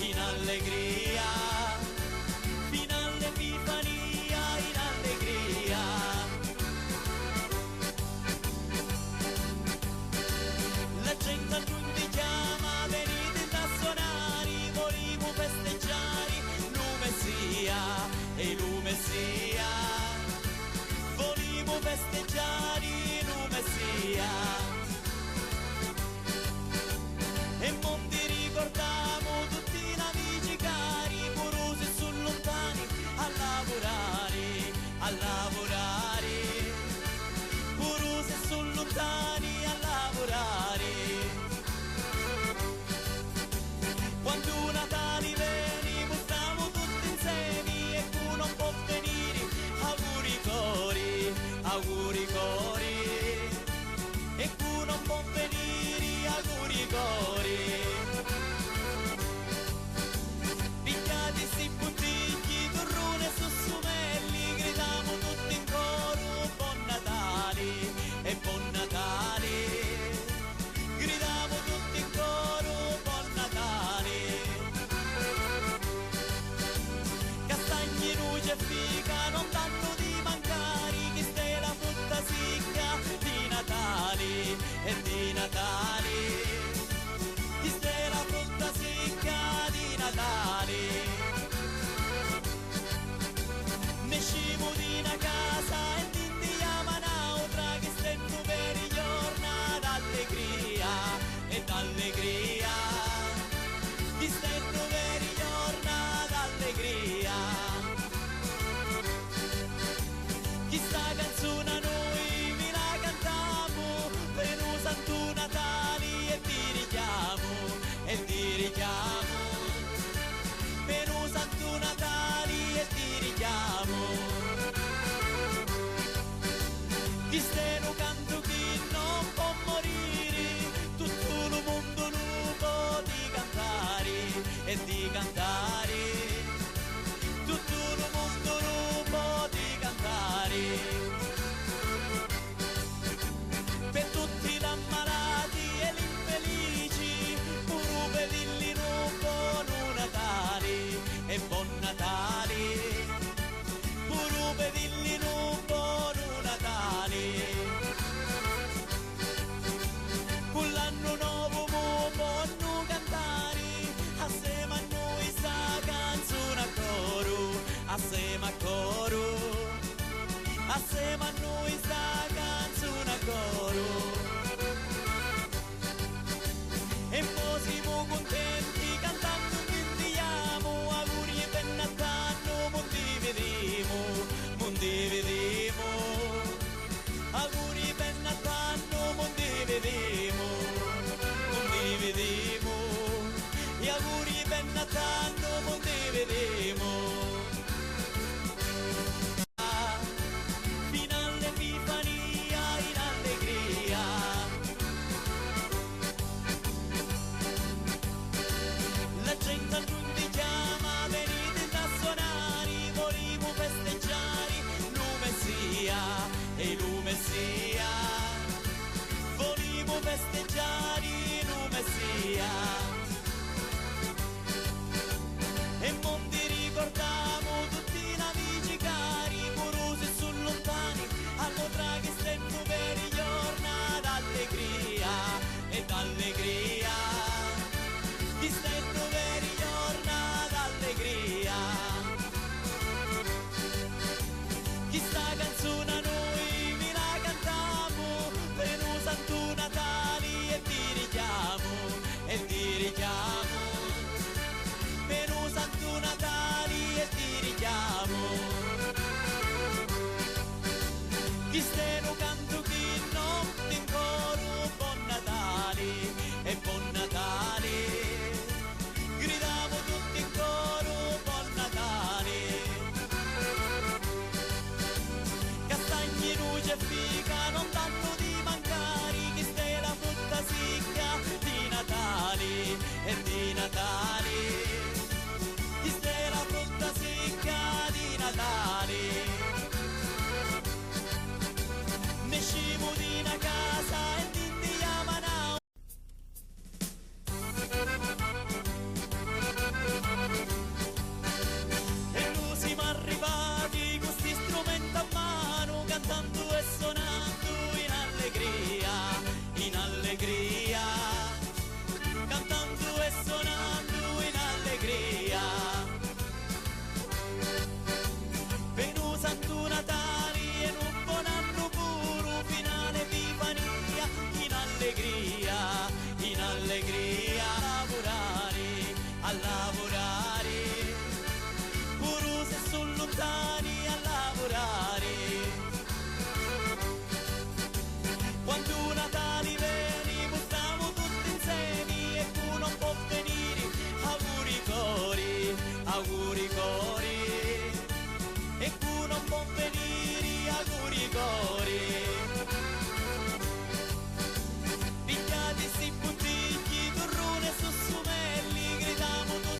in allegria, fino all'Epifania in allegria. La gente a lui mi chiama, venite a suonare, volevo festeggiare il Messia e il Messia, volevo festeggiare il Messia. E non ti ricordiamo tutti i amici cari, porosi e sono lontani a lavorare, a lavorare, porosi e sono lontani a lavorare. Quando Natale viene stiamo tutti insieme e tu non può venire, auguri cori, auguri cori, e tu non può venire, auguri cori. Pigliati sti bottigli, torrone e sussumelli, gridiamo tutti in coro, buon Natale e buon Natale. Gridiamo tutti in coro, buon Natale. Castagni, luce e fica, non tanto di mancare, chi stai la frutta sicca di Natale e di Natale. Chi stai la frutta sicca di Natale. Ne scimo di una casa e ti andiamo un'altra, che stendo per i giorni d'allegria e d'allegria. Chi stendo per i giorni d'allegria. Chi sta canzone a noi vi la cantiamo, per un santo Natale e ti richiamo, e ti richiamo. Per un santo Natale e ti richiamo. Chi steno canto chi non può morire, tutto il mondo non può di cantare e di cantare. Tutto il mondo non può di cantare. Per tutti gli ammalati e gli infelici, pure per illi non buon Natale e buon Natale. Pure per illi non buon Natale. Con l'anno nuovo mo possono cantare, assieme a noi sta canzone a coro, assieme a coro, assieme a noi sta canzone a coro. E mo siamo contenti cantando cantiamo, auguri e ben Natale, mondi vedemo, mondi vedemo. Auguri ben Natale, mondi vedemo, mondi vedemo. E auguri ben Natale, mondi vedemo. Fino all'Epifania in allegria. La gente a lui mi chiama, venite a suonare, volevo festeggiare il Messia e il Messia. Volevo festeggiare il Messia. E non ti ricordiamo tutti i amici cari, porosi e sono lontani, allora che stendo per i giorni d'allegria e d'allegria. Chi stendo per i giorni d'allegria. Chi sta canzone a noi vi la cantiamo, per un santo Natale e ti richiamo, e ti richiamo. Per un santo Natale e ti richiamo. Chi steno canto chi non in coro, buon Natale e buon Natale. Gridiamo tutti in coro, buon Natale. Castagni, luce e fica, non tanto di mancare, chi stai la frutta sicca di Natale e di Natale. Chi stai la frutta sicca di Natale. Ne scimo di una casa e ti andiamo un'altra. auguri